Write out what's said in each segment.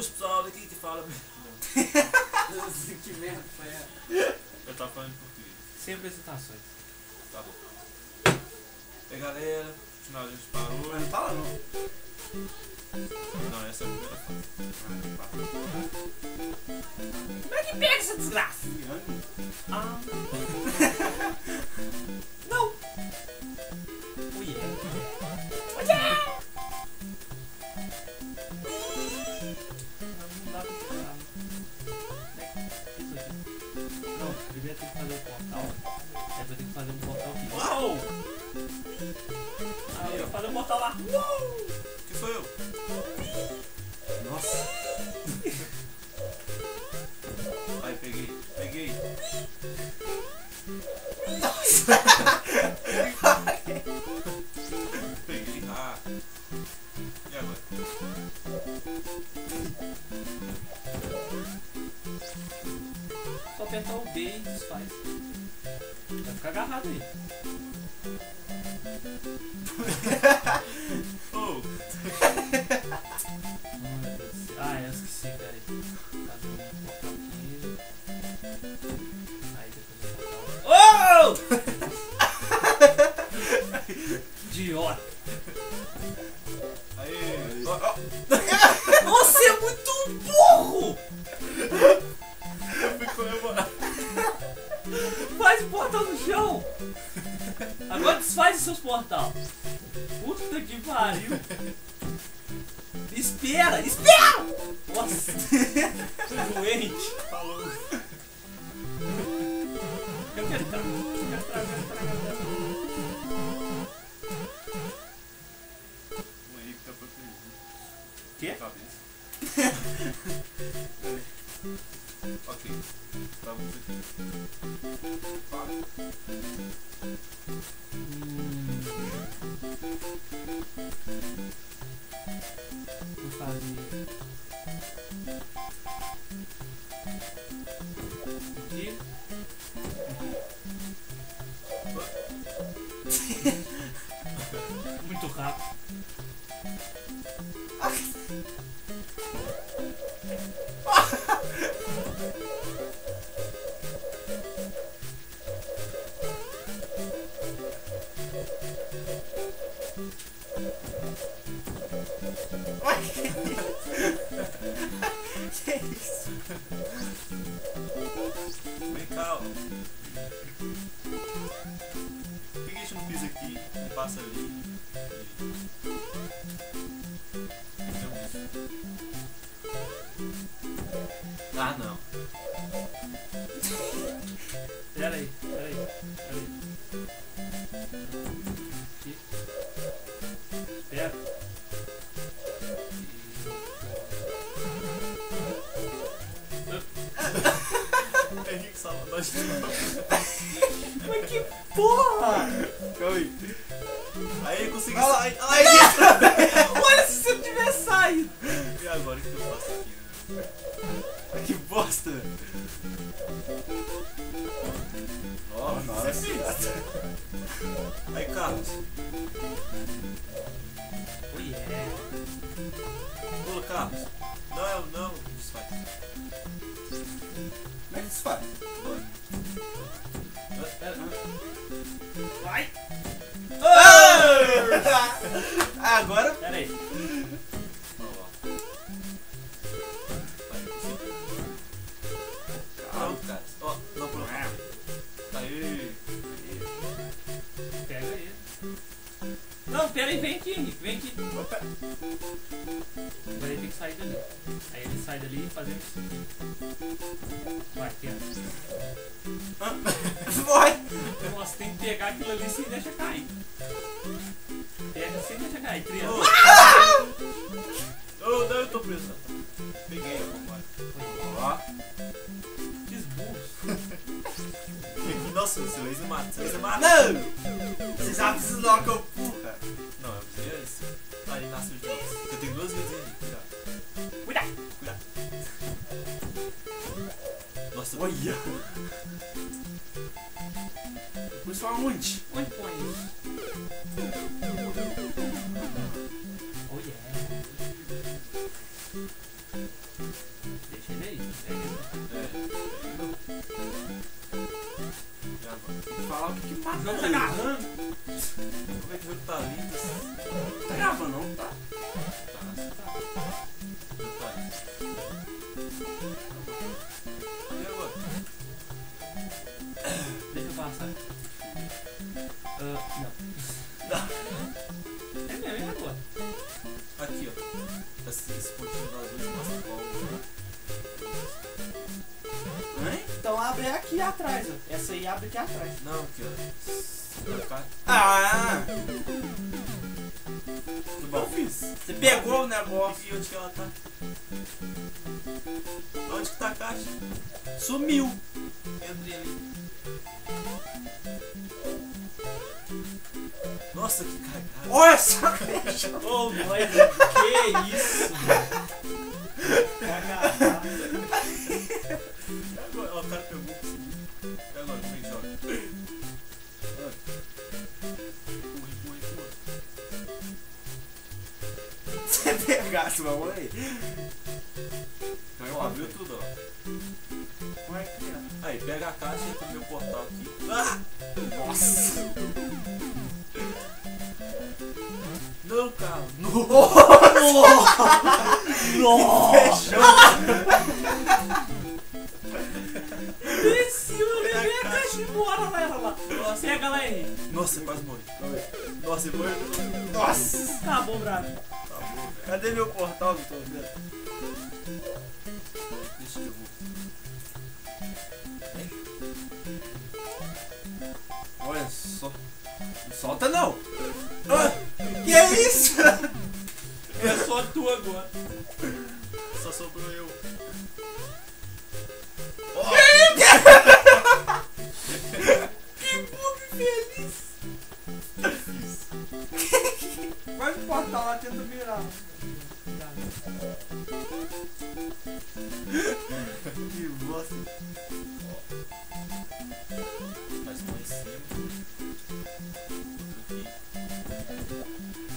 Saúde, pessoal, daqui que fala. Que merda foi essa? Eu tava falando em português. Sem apresentações. Tá bom. E aí, galera, final a gente parou. Mas não fala não. Não, essa é a primeira fase. Como é que pega essa desgraça? Ah. Não! Oh yeah! Oh yeah! Não dá pra pegar. Não, primeiro tem que fazer o portal. Aí vai ter que fazer um portal aqui. Uau! Ah, eu vou fazer um portal lá. Uau! Que sou eu? Nossa. Aí, peguei. Peguei, ah. E agora? Só apertar o B e desfaz. Vai ficar agarrado aí. Oh! Ah, eu esqueci, peraí. Fazer um portal aqui. Aí depois eu vou botar o... Idiota! Aí! Você é muito burro! Eu fui comemorar. Faz o portal no chão! Agora desfaz os seus portal! Puta que pariu! Espera! Espera! Nossa! Doente! Falou. Eu quero entrar! O Henrique tá protegido. Quê? Cabeça. Ok. Vamos aqui. Fala. Vou fazer aqui. Muito rápido. Que isso? Vem cá, ó. Por que a gente não pisa aqui e passa ali? Então isso. Ah, não. Peraí. Aqui. Espera. Henrique salva nós de novo. Mas que porra! Calma aí. Aí, consegui Olha lá. sair. Aí, Olha se você não tivesse saído! E agora, o que eu faço aqui, né? que bosta. Nossa. Aí, Carlos. Oh yeah! Pula, Carlos. Não. Desfaz. Como é que se faz? Vai! Agora. Peraí. Calma, cara. Ó, não, pula. Aí. Pega ele. Não, peraí, vem aqui, Henrique, vem aqui. Agora ele tem que sair dali. Aí ele sai dali fazendo isso aqui. Vai, tenta. Vai. Nossa, tem que pegar aquilo ali sem deixar cair. Pega sem deixar cair, criança. Oh, não, eu tô preso. Peguei, vambora. Ó. Desburro. Nossa, seu laser mata. Não! Você já avisou que eu porra. Não, eu avisei esse. Aí nasceu de novo. Eu tenho duas vezes aí. Cuidado. Cuidado. Nossa, Olha. Foi só aonde? Onde põe isso? Oh yeah. Deixa ele aí. E agora? Tem que falar o que O mata jogo tá ele. agarrando. Como é que o jogo tá lindo assim? Não tá gravando não, tá? Tá. E agora? Deixa eu passar. Não. É mesmo, e agora? Aqui, ó. Esse pontinho azul mostra qual. Hein? Então abre aqui atrás, ó. Essa aí abre aqui atrás. Não, aqui, ó. Vai ficar. Ah! Que bom. Fiz. Você pegou o negócio. E onde que ela tá? Onde que tá a caixa? Sumiu. Entre ali. Nossa, que cagada. Olha só caixa. Ô, mãe, que isso? Cagada. E agora? Ó, o cara pegou. E agora? Como é que joga? Empurra. Você pegasse, mamãe. Caiu, abriu tudo, ó. Como é que é? Aí, pega a caixa e entra no meu portal aqui. Ah! Nossa. Não, cara. Imbecil, eu levei a caixa embora, leva lá. Pega lá, Henrique. Nossa, eu quase morri. Nossa, eu morri. Nossa. Acabou, bravo. Tá bom, velho. Cadê meu portal, Vitor? Deixa que eu vou. Olha só. Não solta não. Ah, que é isso? É só tu agora. Só sobrou eu. Que bug feliz. Vai no portal lá, tenta virar. Que bosta. Mais um em cima. Aqui.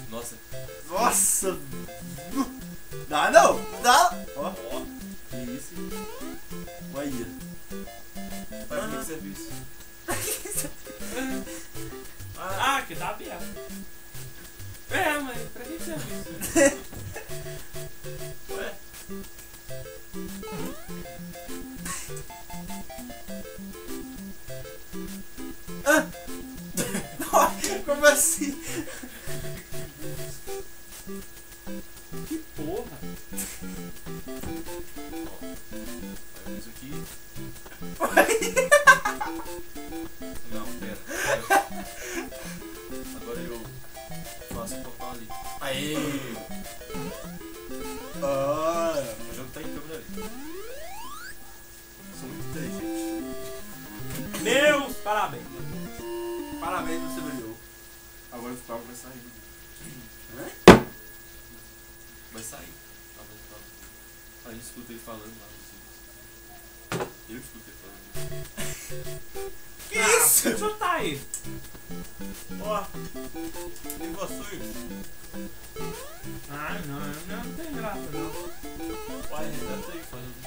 Nossa. Nossa. Dá não. Dá. Ó. Que isso. Olha. Pra que serve isso? Ah, que tá aberto. É, mas pra que serve isso? Ué? Ah. Como assim? Que porra. Ó, aí isso aqui. Não, pera. Agora eu faço o portal ali. Aê! Ah. O jogo tá em câmera ali. Sou muito inteligente. Meus parabéns. Parabéns, você brilhou. Agora o Gustavo vai sair. Vai sair. Aí escuta ele falando lá no vídeo. Eu escutei falando. Que isso? Deixa eu chutar aí. Ó, e você? Ah, não tem graça não. Uai, Renato aí falando.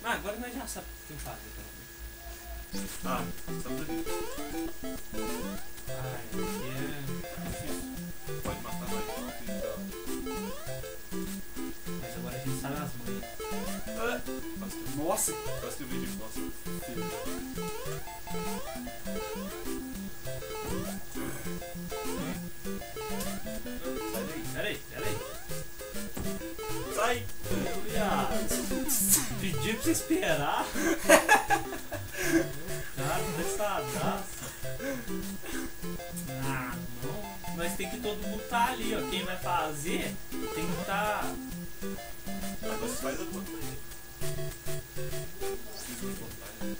Ah, agora nós já sabemos o que fazer, pelo menos. Ah, sabe daqui. Ai, aqui é difícil. Pode matar nós não, Mas agora a gente sabe as manhas. Nossa. quase que o vídeo nossa. Sai daí. Peraí. Sai! Pedi pra você esperar. Cara, testadaço. Ah, não. Mas tem que todo mundo tá ali, ó. Quem vai fazer tem que tá. Agora você faz alguma coisa. Fiz uma contagem.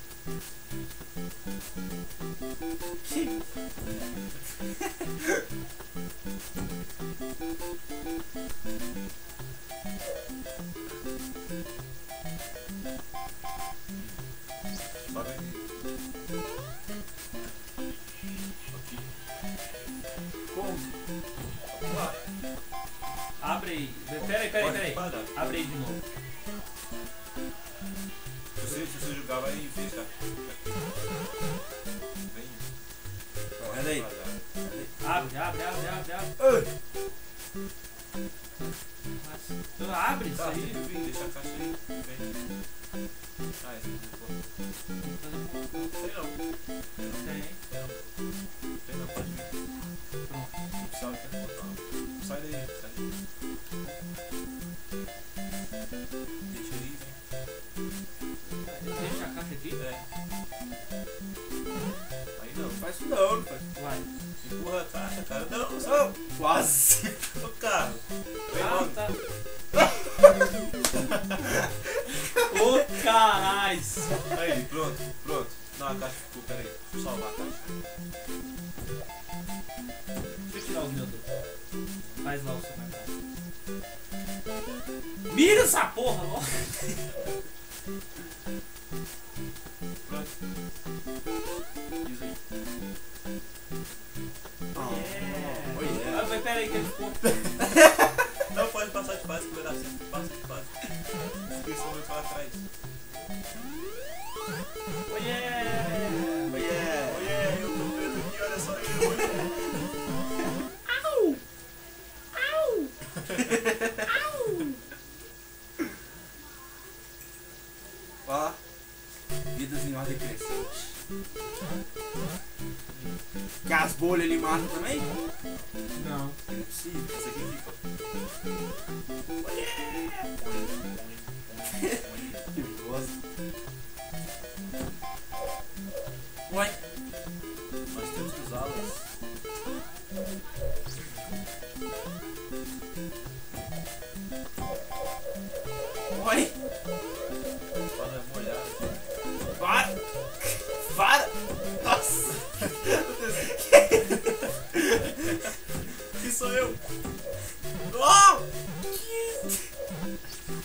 Sim. Sobe aqui. Aqui. Como? Vamos lá. Abre aí. Peraí. Quadrado. Abre aí de novo. Se você jogar, vai fechar. Vem. Olha aí. Quadrado. Abre. Mas, abre isso Tá, aí. vem, deixa a caixa aí. Vem. Ah, esse aqui é bom. Sei não. Tem. Sei não, pode vir. Pronto. Não precisava ter botão. Sai daí. Deixa aí, vem. Deixa a caixa aqui. É. Aí não. Faz isso não faz. Vai. Empurra a caixa, cara. Não, Oh, quase. o carro. Vem Ah, logo. tá. Ô caralho! Aí, pronto. Não, a caixa ficou, peraí. Deixa eu salvar a caixa. Deixa eu tirar os meus dois. Faz lá o seu mercado. Mira essa porra logo! Pronto. Isso aí. Oh, yeah. Ah, mas pera aí que ele ficou. Não pode passar de fase que vai dar certo. Passa de fase. Inscrição vai para trás. Oiê! Oiê, eu tô preso aqui, olha só eu. Ó, vidas em ordem crescente. Que as bolhas ele mata também? Não. Não é possível. Esse aqui fica. Que bosta. Uai. Nós temos que usá-las. Uai. Para molhar. Para. Nossa. Que sou eu? Oh!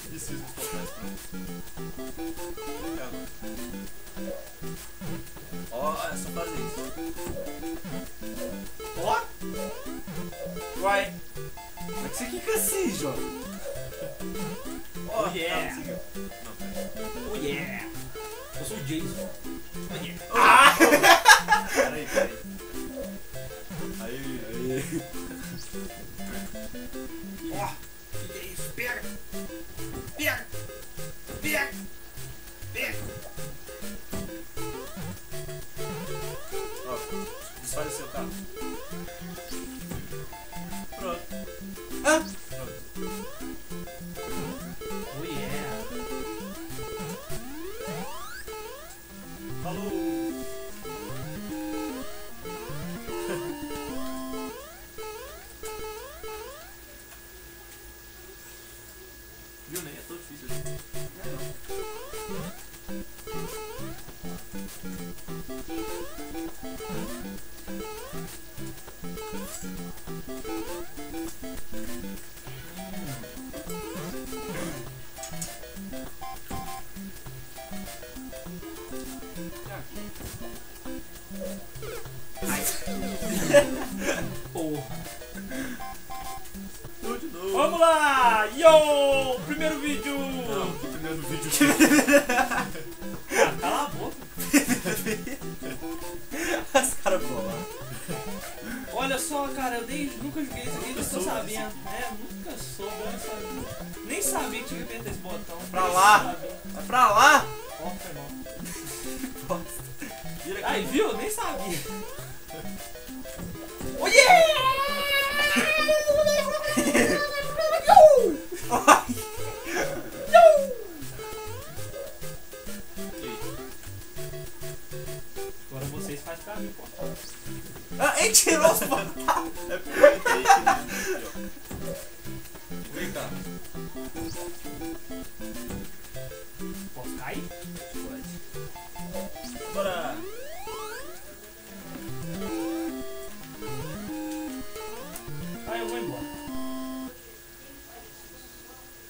Preciso um pouco mais pronto. Ó, é só fazer isso. Ó. Uai. Como é que você quica assim, João? Ó, Oh, yeah. tá, conseguiu. Não, peraí. Oh yeah! Eu sou o Jason. Oh yeah! Ah! Peraí. Aí. Ó! Que é isso? Pega! Ó, desfaz o seu carro. Pronto. Ah! Pronto. Oh yeah! Falou! Viu, nem é tão difícil assim. Porra! Tudo de novo. Vamos lá! Yo! Primeiro vídeo! Não, que primeiro vídeo. Ah, cala a boca! Os caras vão lá. Olha só, cara, eu nunca joguei isso aqui, Nunca não tô soube sabendo. É, nunca soube, olha só. Nem sabia que tinha que apertar esse botão. Pra Nem lá. sabia. Vai pra lá. Ó, foi mal. Vira aqui. Aí, viu? Nem sabia. Oh yeah! Agora vocês fazem pra mim, pô. Ah, ele tirou os portais. É porque eu entrei aqui, ó. Vem cá. Posso cair? Pode. Bora! Ah, eu vou embora.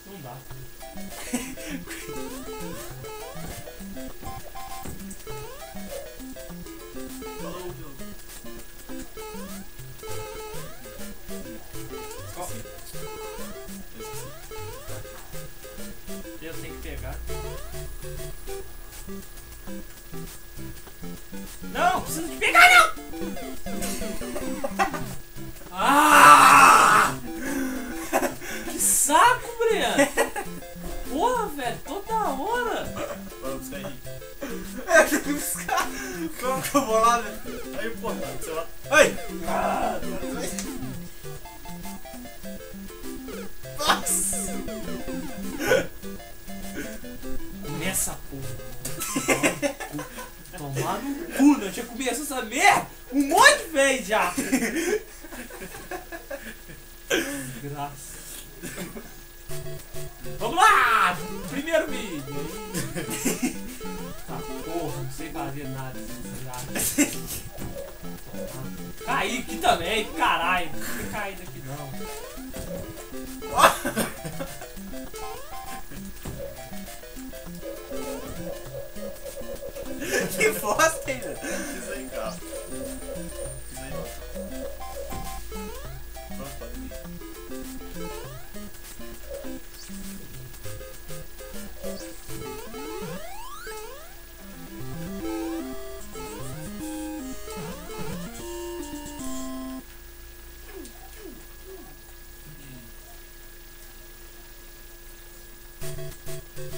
Não dá. Falou, Diogo. que eu vou lá, velho? Aí o portão, sei lá. Ai! Ah, Nossa! começa, porra. Tomar no cu, né? Eu tinha comido essa merda um monte de vezes já. Graça. Vamos lá! Primeiro vídeo. Tá, porra, não sei fazer nada dessa graça. Caí aqui também, caralho. Não tem caído aqui não. Que bosta, hein, velho? Fiz aí, cara. Fiz aí, ó. Pronto, pode ir.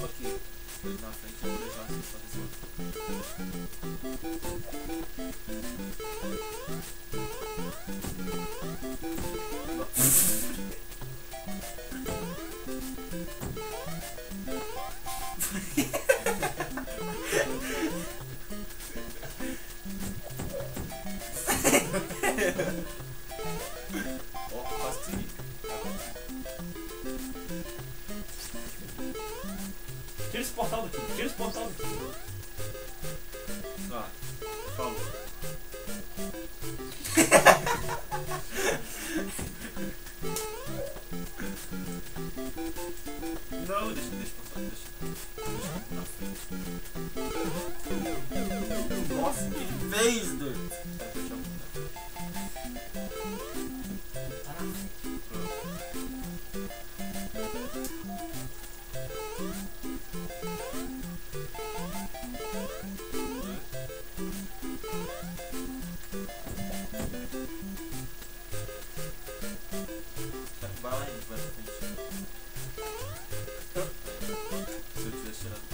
Ok. Dois na frente, eu vou deixar assim fazer isso. Ó, quase consegui. Tira esse portal daqui, tira esse portal daqui. Ah, falou. Não, deixa passar, deixa na frente. Nossa, que fez, doido? Vai fechar muito. Tá na frente. Vai lá e vai pra frente. Se eu tivesse tirado.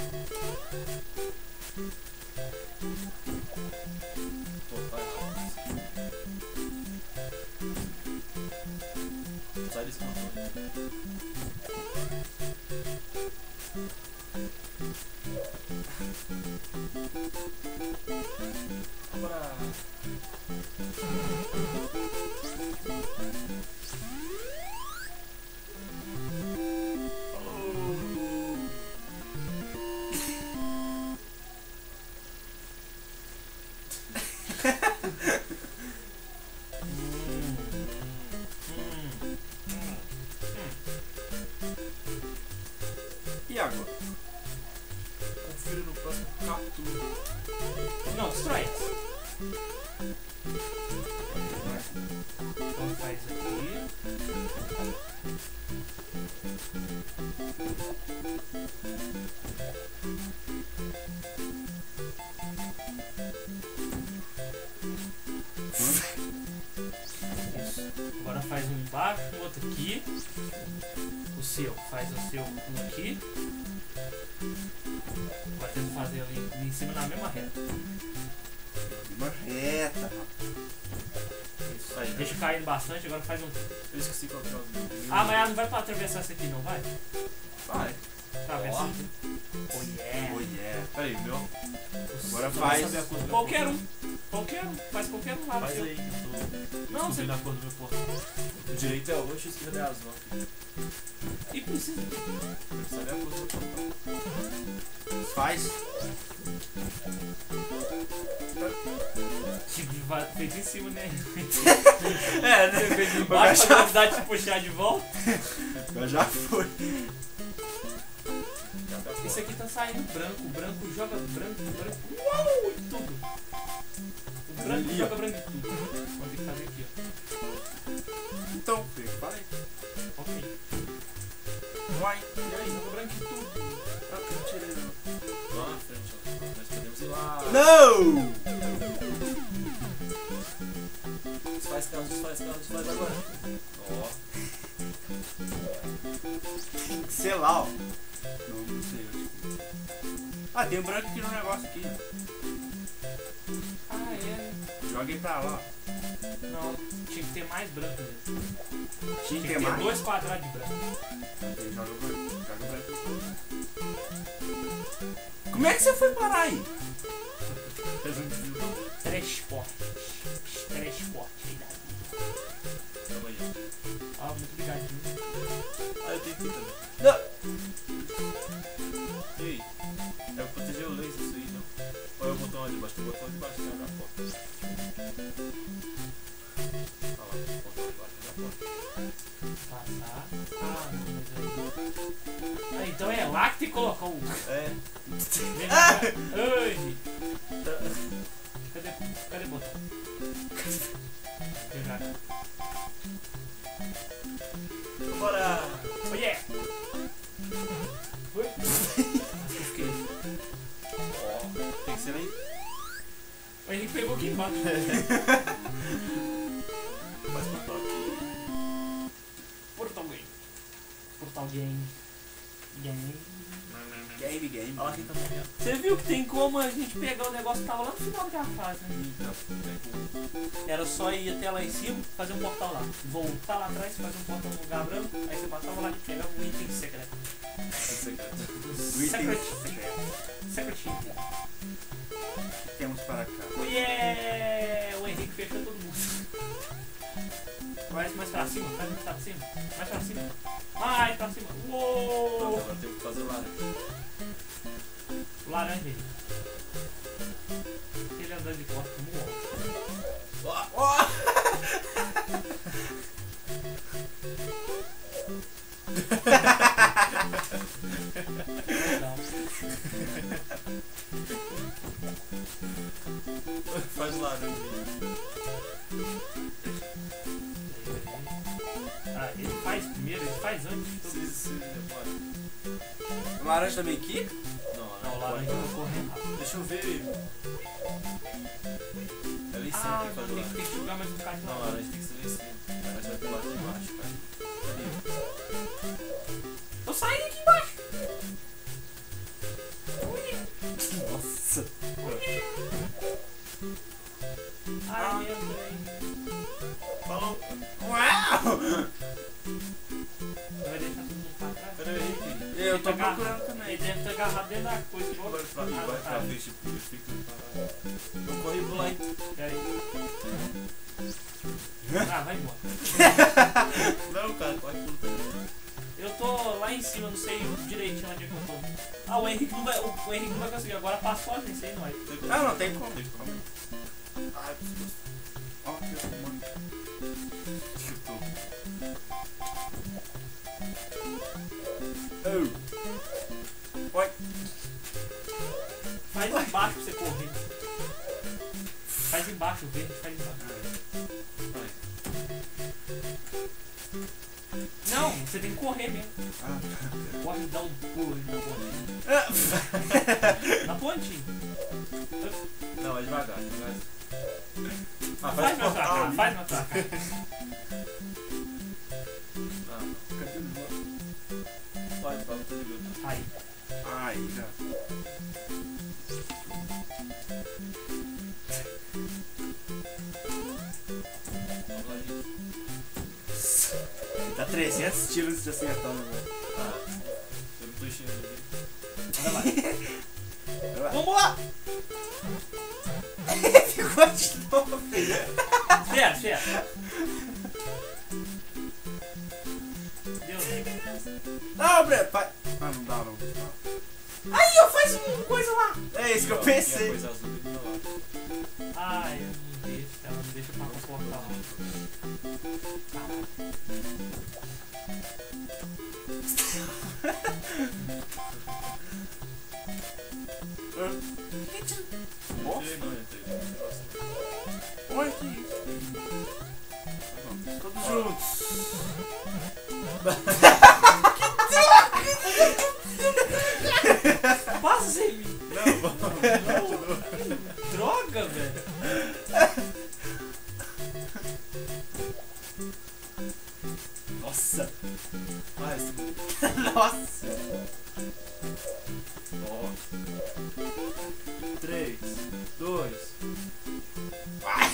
Pô, vai lá. Sai desse controle. Bora! E agora? Confira no próximo capítulo. Não, destrói essa. Então faz aqui. Isso. Agora faz um embaixo, um outro aqui. O seu, faz o seu um aqui. Agora tenta fazer ali em cima na mesma reta. Uma reta, rapaz. Isso aí. Deixa caindo bastante, agora faz um. Eu esqueci qual que é o Ah, mas ela não vai pra atravessar essa aqui não, vai? Vai. Atravessa. Ó. Oh yeah. Oh yeah. Peraí, meu. Agora Só faz. pra saber a cor do meu Qualquer portão. um. Qualquer um. Faz qualquer um lá. Faz seu. aí que eu tô Não, você. descobrindo a cor do meu portão. O direito é roxo e o esquerdo é azul. E precisa. Eu saber a cor do meu portão. Faz. Tipo, fez em cima, né? É, Você né? fez embaixo pra velocidade de puxar de volta. Agora já foi. Esse aqui tá saindo branco. O branco joga branco. Uau! E tudo. O branco Ali, joga ó. branco e tudo. Vamos ter que fazer aqui, Então, Pedro, fala aí. ó. Ok. Vai. E aí, joga branco e tudo. Ah, eu não tirei, não. Lá na frente, ó. Nós podemos ir lá. Não! Desfaz agora. Ó. Tem que ser lá, ó. Não sei. Ah, tem um branco aqui no negócio aqui. Ah, é. Joguei pra lá. Não, tinha que ter mais branco mesmo. Tinha que ter Tem mais. 2 quadrados de branco. Joga branco. Como é que você foi parar aí? Fez um desvio. Transporte. Transporte. Tamo aí, ó. Ah, muito obrigadinho. Ah, eu tenho que ir também. Não. Ei, é pra proteger o laser isso aí, não? Qual é o botão ali embaixo? Tem o botão ali embaixo que abre a porta. Olha lá, o botão ali embaixo abre a porta. Passar. Ah, não. Ah, então é lá que te colocou o. É. Ai! Cadê o botão? Pegar. Bora! Oh yeah! Oi? Ó, tem que ser aí. O Henrique pegou aqui embaixo. Faz portal aqui. Portal Game. Portal Game. Game. Game. Olha aqui também, ó. Você viu que tem como a gente pegar o negócio que tava lá no final daquela fase, né? Era só ir até lá em cima, fazer um portal lá. Voltar lá atrás, fazer um portal no lugar branco, aí você passava lá e pegava um item secreto. Secret item. Temos para cá. Yeah! O Henrique fechou todo mundo. Mais pra cima, mais pra cima. Mais pra cima. Mais pra cima. Pronto, Uou! agora tem que fazer lá, né? Laranja aí. Ele andando de costas como um Faz lá, né? Ah, ele faz primeiro, ele faz antes de tudo isso. Se demora. Laranja também aqui? Não, Não, o laranja eu vou correr rápido. Deixa eu ver. É lá em cima Ah, que tem que fazer tem lá. que jogar mais um bocadinho Não, lá. laranja tem que ser lá em cima. Laranja vai pular aqui embaixo, cara. Cadê? Eu saí aqui embaixo. Nossa. Ai, meu Deus. Falou! Uau! Vai deixar todo mundo pra trás. Cadê o Henrique? Eu tô Ele tá procurando agarrado- também. Ele deve ter agarrado dentro da coisa. igual- Vai pra Ah, tá. frente, tipo, eu fico parado. Eu corri pro lá e... Pera aí. Ah, vai embora. Não, cara, corre pro também. Eu tô lá em cima, não sei direitinho onde é que eu tô. Ah, o Henrique não vai conseguir. Agora passou a gente aí, não vai. Ah, não tem como. Tem como. Ai, preciso. Ó, aqui eu tô muito. Chutou. Oi. Faz embaixo pra você correr. Faz embaixo, o verde faz embaixo. Vai. Não, você tem que correr mesmo. Ah, Pode dar um pulo ali na pontinha. Na pontinha. Não, vai devagar, devagar. Ah, Faz mais pra portal cá, ali. faz mais pra cá. Não, cadê o negócio? Vai, tá ligado. Aí. ai, já. Tá 300 tiros de acertando, velho. Ah, eu não tô enxergando aqui. Anda lá. Vamos lá! Ficou de novo. Espera. Deus. Não, Breno, pai. Ah, não dá, não. Aí eu faço uma coisa lá. É isso que eu Ó, pensei. tem a coisa azul ali do meu lado. Ai, eu não deixo. Ela não deixa pra comportar lá. Entrei, não, entrei. Olha que isso. Todos juntos. Passa sem mim. Não, vamos. Droga, velho. Nossa. Vai, esse... Nossa. Ó. 3, 2... Ai.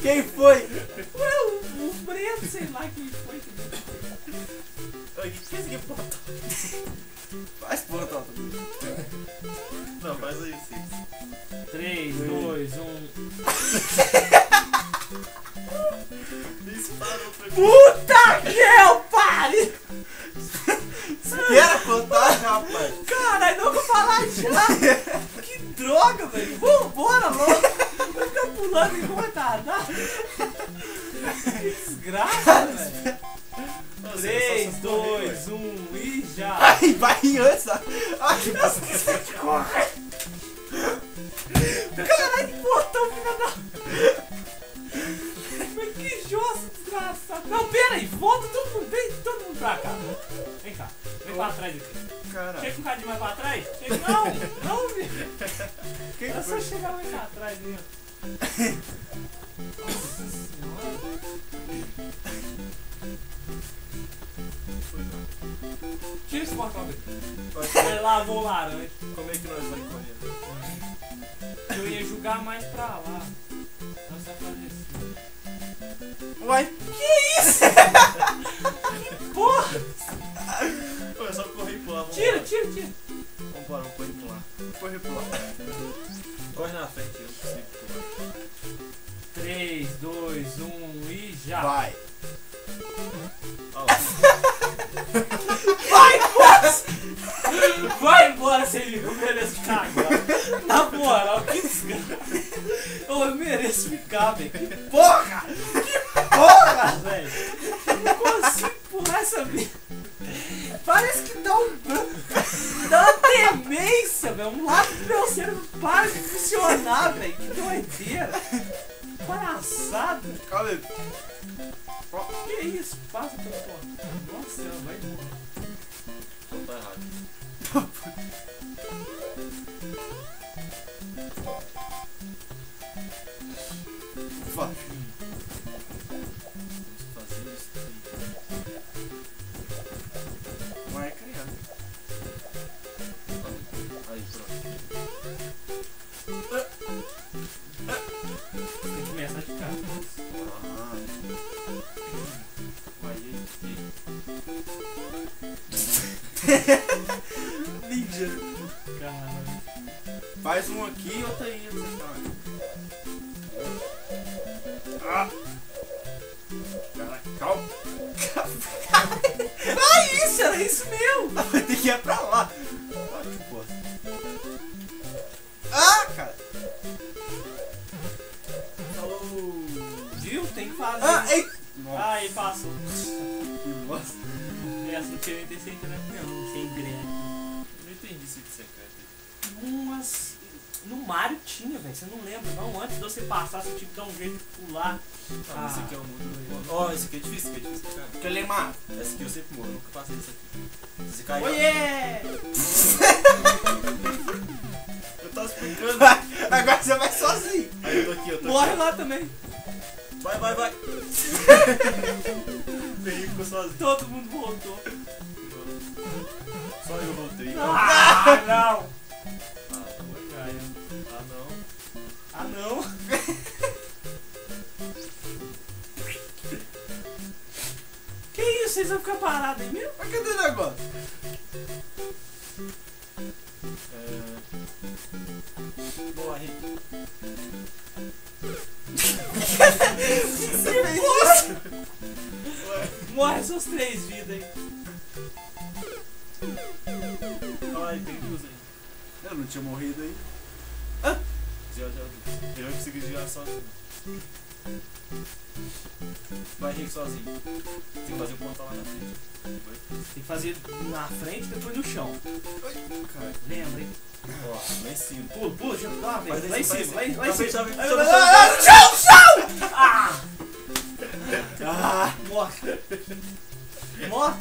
Quem foi? Ué, o Breno, sei lá quem foi. O que é esse aqui, portal? Faz portal. Não, faz aí, 6. 3, 2, 1. Isso parou pra mim. Puta que eu pare! Espera contar, rapaz. Caralho, não vou falar já! Que droga, velho! Vambora logo! Vai ficar pulando igual retardado! Que desgraça, velho! Nossa, 3, só correr, 2, 1 e já! Ai, vai antes. Ai, que Caralho, que botão, filha da... Mas que jossa desgraçado! Não, pera aí, volta todo mundo, vem todo mundo pra cá! Vem cá, vem pra trás aqui. Caralho. Chega um cadinho mais pra trás? Chega, não, filho! Quem É só foi? chegar mais pra trás mesmo. Nossa senhora! Tira esse portal daqui. Ele lavou o laranja. Como é que nós vamos correr? Eu ia jogar mais pra lá. Nós vai fazer assim. Uai. Que isso? Que porra? Pô, é só correr e pular. Vamos Tira, lá. tira. Vambora, vamos correr e pular. Corre pro lado. Corre na frente, eu consigo pular. 3, 2, 1 e já. Vai. Olha lá. Vai embora, Celino. Eu mereço ficar agora. Na moral, que desgraça. Eu mereço ficar, velho. Que porra! Que porra, velho. Não consigo pular essa merda. Parece que dá uma demência, velho. Um lado do meu cérebro para de funcionar, velho. Que doideira. Palhaçada. Calma aí. Que isso? Passa pelo porta. Nossa, ela vai embora. Então tá errado. Vai. Vamos fazer isso aí. Vai criar. Aí, pronto. Tem que começar a ficar. Ah. Vai, e aí? Ninja. Caralho. Faz um aqui e outro aí. Ah. Caraca, calma. Ah, isso! Era isso mesmo! Vai ter que ir pra lá. Ah, que bosta. Ah, cara. Falou! Viu? Tem que fazer. Ah, ei. Nossa, Aí passou. que bosta. Essa não tinha nem ter sem crédito, não. Sem crédito. Eu não entendi esse secreto. Mas no Mario tinha, velho. Você não lembra, não? Antes de você passar, você tinha que dar um jeito de pular. Ah, esse aqui é o mundo. Ó, esse aqui é difícil, cara. Porque ele é má. Esse aqui eu sempre morro, eu nunca passei isso aqui. Você caiu. Oiê! Eu tava explicando. Agora você vai sozinho. Aí eu tô aqui, eu tô Morre aqui. lá também. Vai. Peguei, ficou sozinho. Todo mundo voltou. Só eu voltei. Ah, não! Ah, tá bom. Ah, não. Que isso? Vocês vão ficar parados aí mesmo? Mas cadê o negócio? Boa, Henrique. Você fez isso? Morre suas 3 vidas aí. Ai, tem duas aí. Eu não tinha morrido aí. Já. Ele vai conseguir girar sozinho. Vai, Henrique, sozinho. Tem que fazer o pontal lá na frente. Vai. Tem que fazer na frente e depois no chão. Ai, cara. Lembra, hein? Ó, lá em cima. Pula, deixa eu dar uma vez. Faz Lá em assim, cima, faz lá em assim. cima. Chão, Chão! Ah! Ah, Morre. Morre.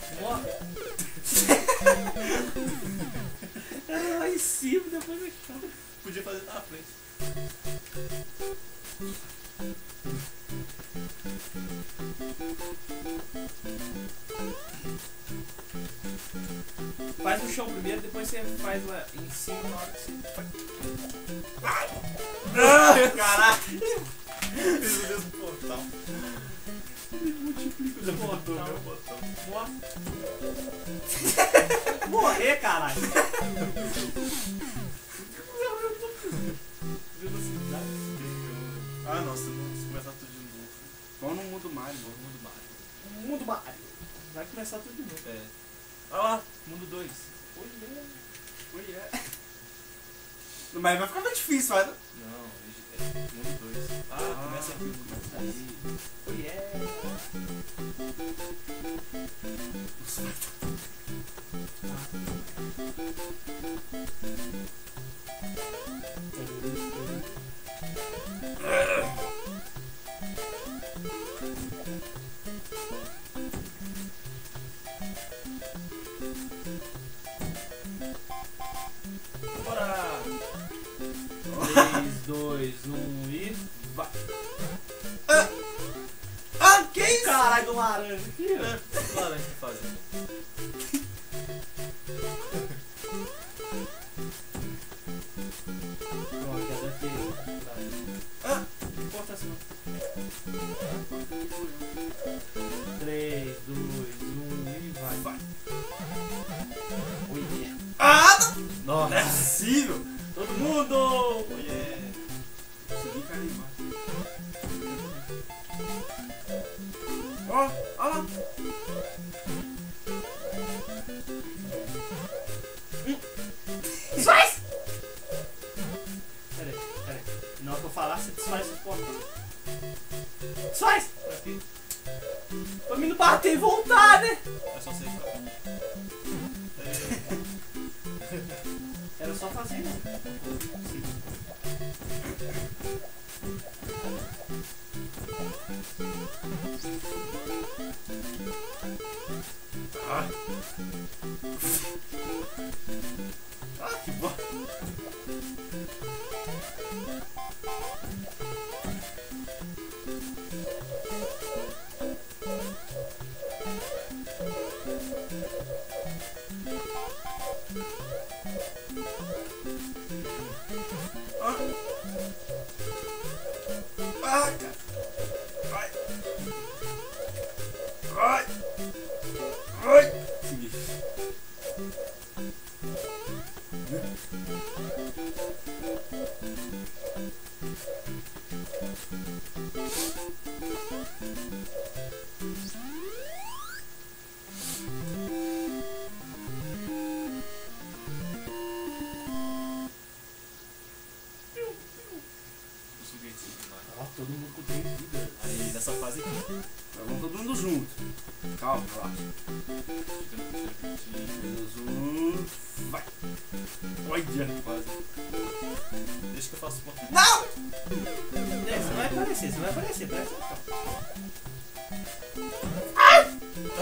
Era lá em cima, depois no chão. Podia fazer na frente. Faz no chão primeiro, depois você faz lá em cima na hora que você... caraca. Fiz o mesmo ponto. Vai. Velocidade. Ah, nossa, vamos começar tudo de novo. Vamos no mundo Mario. Mundo Mario. Vai começar tudo de novo. É. Olha lá, mundo 2. Mas vai ficar mais difícil, vai. Não, é mundo 2. Ah, começa aqui o mundo 2. Bora! 3, 2, 1 e vai. Ah, que isso? Caralho do laranja aqui, ó. Laranja que faz. Pronto, já deve ter. Ah, Não importa assim. 3, 2, 1 e vai. Oi, yeah. ah, não Nossa! é possível. Todo mundo! Oh, yeah. Consegui cair embaixo. Ó, ó lá. Desfaz! Peraí. Na hora que eu falar, você desfaz essa porta. Desfaz! Pra mim não bater e voltar, né? É só sair pra cá. Era só fazer isso. Ah, que bom. Ah, cara. Vai. Vai. Vai. Consegui. Consegui esse demais. Ó, todo mundo com 3 vidas. Aí nessa fase aqui. Vamos todo mundo junto. Calma, relaxa. Ficando com o cheiro Menos vai. Olha. quase. Deixa que eu faço uma. Não! Você vai aparecer, presta atenção.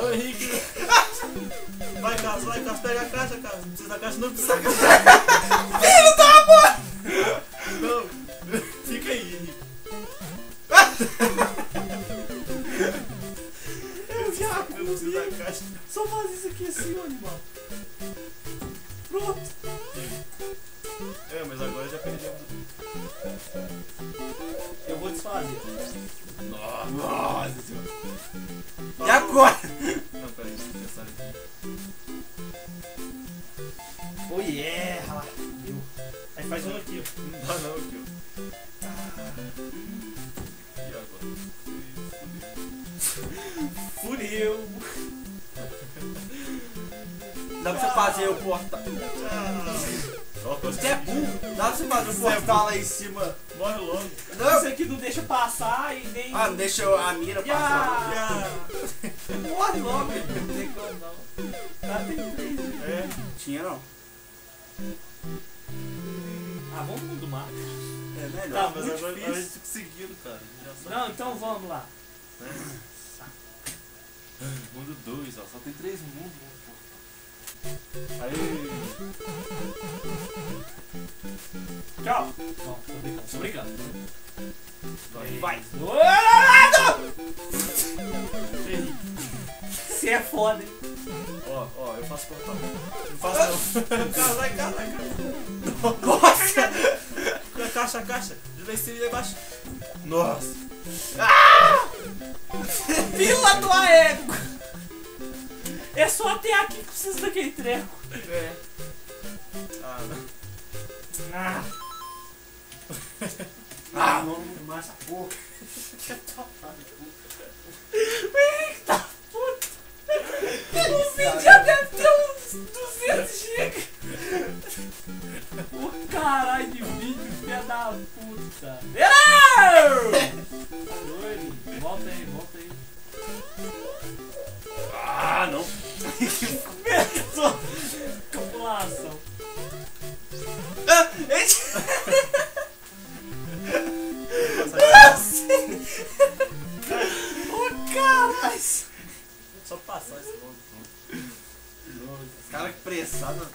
Ô Henrique! Vai, Carlos, pega a caixa, Carlos. Não precisa da caixa, não precisa da caixa. Filho da mãe! Não, fica aí, Henrique. Eu não preciso da caixa. Só faz isso aqui assim, ô animal. Pronto. É, mas agora eu já perdi um. Eu vou desfazer. Nossa senhora. E agora? Não, peraí, deixa eu pensar aqui. Oh yeah! Deu. Aí faz um aqui, ó. Não dá não aqui, ó. E agora? Fudeu! Dá pra você fazer o portal. Ó, Você é burro. Dá pra você fazer o portal lá em cima. morre logo. Não. Isso aqui não deixa passar e nem. Ah, não deixa a mira passar. Morre logo, não tem como não. Já tem 3. É. Tinha não. Ah, vamos no mundo mar. É melhor. Tá, Mas muito agora a difícil. gente conseguiu, cara. Já sabe. Não, então vamos lá. Mundo 2, ó. Só tem 3 mundos. Aí. Tchau. Não, tô brincando. Vai. Você é foda, hein? Ó, eu faço portal. Não faço não. Vai, casa. Nossa! Caixa. De lá em cima e lá embaixo. Nossa. Fila do ego! É só até aqui que precisa daquele treco. É. Ah, não, mais essa porra. Eita puta! O vídeo já deve ter uns 200 GB. O caralho de vídeo, filha da puta. Tá doido? Volta aí, volta aí. Ah, não. Começou! Calculação. Ô caralho! Só passar esse logo. Cara, que pressado.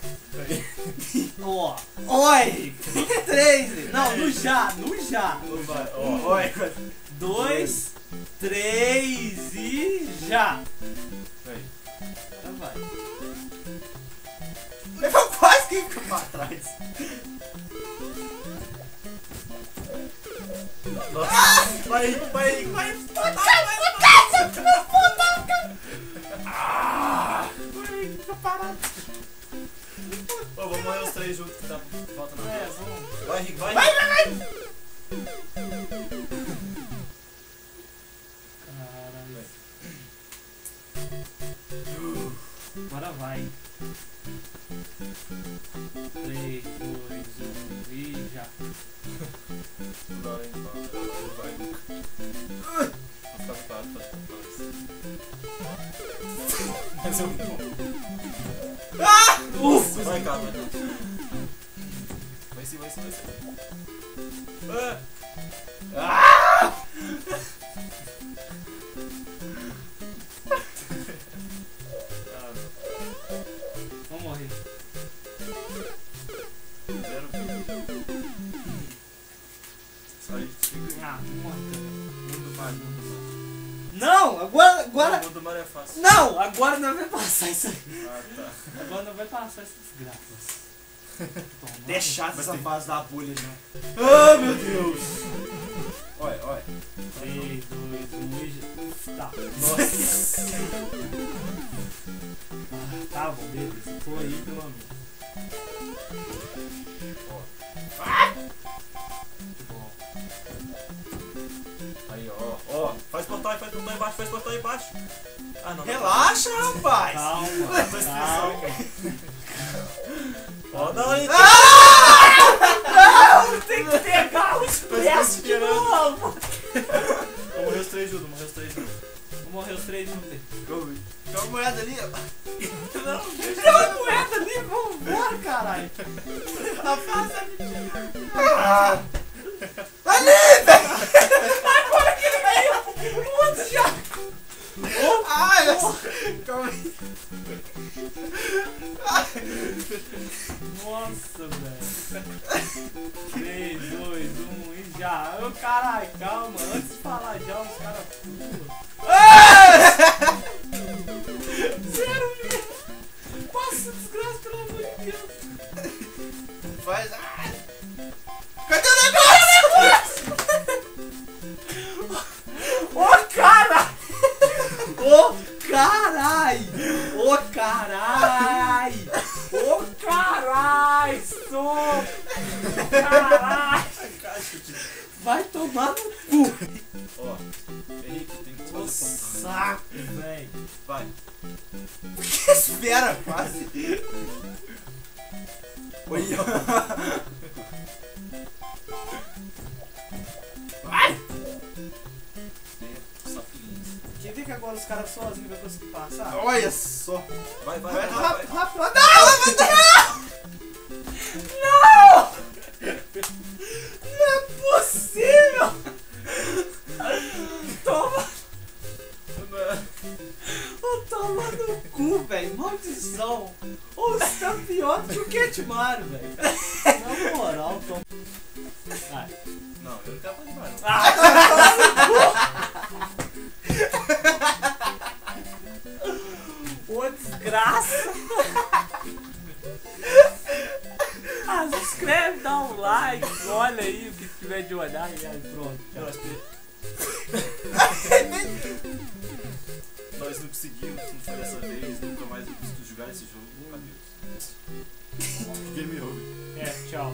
Ó, oi! 3, não, no já. Vai, ó, Oi. 2, 3 e já. vai. Agora vai. Eu quase que fico pra trás. Nossa, vai. Ô, vamos morrer os três juntos que tá falta na É, vez. vamos. Vai, Rick, vai. Caralho. Agora vai. 3, 2, 1 e já. Toda hora a gente fala, vai, Luca. Vou ficar parado pra mas eu não. Vai, cara, vai. Vai sim. Vamos morrer. Zero. Sai, fica. Ah, morre. Mundo mais. Não, agora. O mundo mar é fácil. Não, agora não vai passar isso aí. Ah, tá. Agora não vai passar essas desgraças. Toma. Deixar essa tem- fase da bolha já. Ah, meu Deus. Olha. 3, 2, 1 e já. Tá. Nossa. Ah, tá bom, beleza. Tô aí pelo menos. Muito bom. Aí, ó. Faz portal aí embaixo. Ah, não. Relaxa, rapaz. Calma, Tô calma. estressado. Ó, não, aí. Não, tem que pegar os preços de esperando. novo. Vamos morrer os três juntos. Vou morrer os 3 juntos. Tem uma moeda ali, ó. Não, deixa. Tem uma moeda ali, vamos embora, caralho. Rapaz, Agora que ele veio, o outro já. ai, calma aí. Nossa, velho. 3, 2, 1 e já. Ô, caralho, calma. Antes de falar já, os caras pulam. Zero mesmo. Passa desgraça, pelo amor de Deus. Faz. Cadê o negócio? Ô, caralho. Ô, caralho. Ô, caralho. Ô, caralho. Sou. Caralho. Vai tomar no cu. Ó. Henrique, tem que Ô, fazer portal. saco, velho. Vai. Espera, quase. Oi, Vai. Sapiens. Quer ver que agora os caras sozinhos vão conseguir passar? Olha só. Vai. Rápido, rápido. Não! Não é possível! Toma! Ô, toma no cu, velho! Maldição! Ô, você tá pior do que o Ketmaro, velho! Na moral, toma. Vai. Não, eu não quero fazer mais. Ô, desgraça! Ah, se inscreve, dá um like, olha aí o que tiver de olhar e aí pronto. Eu acho que... Nós não conseguimos, não foi dessa vez, nunca mais vou conseguir jogar esse jogo. Adeus. Game over. É, tchau.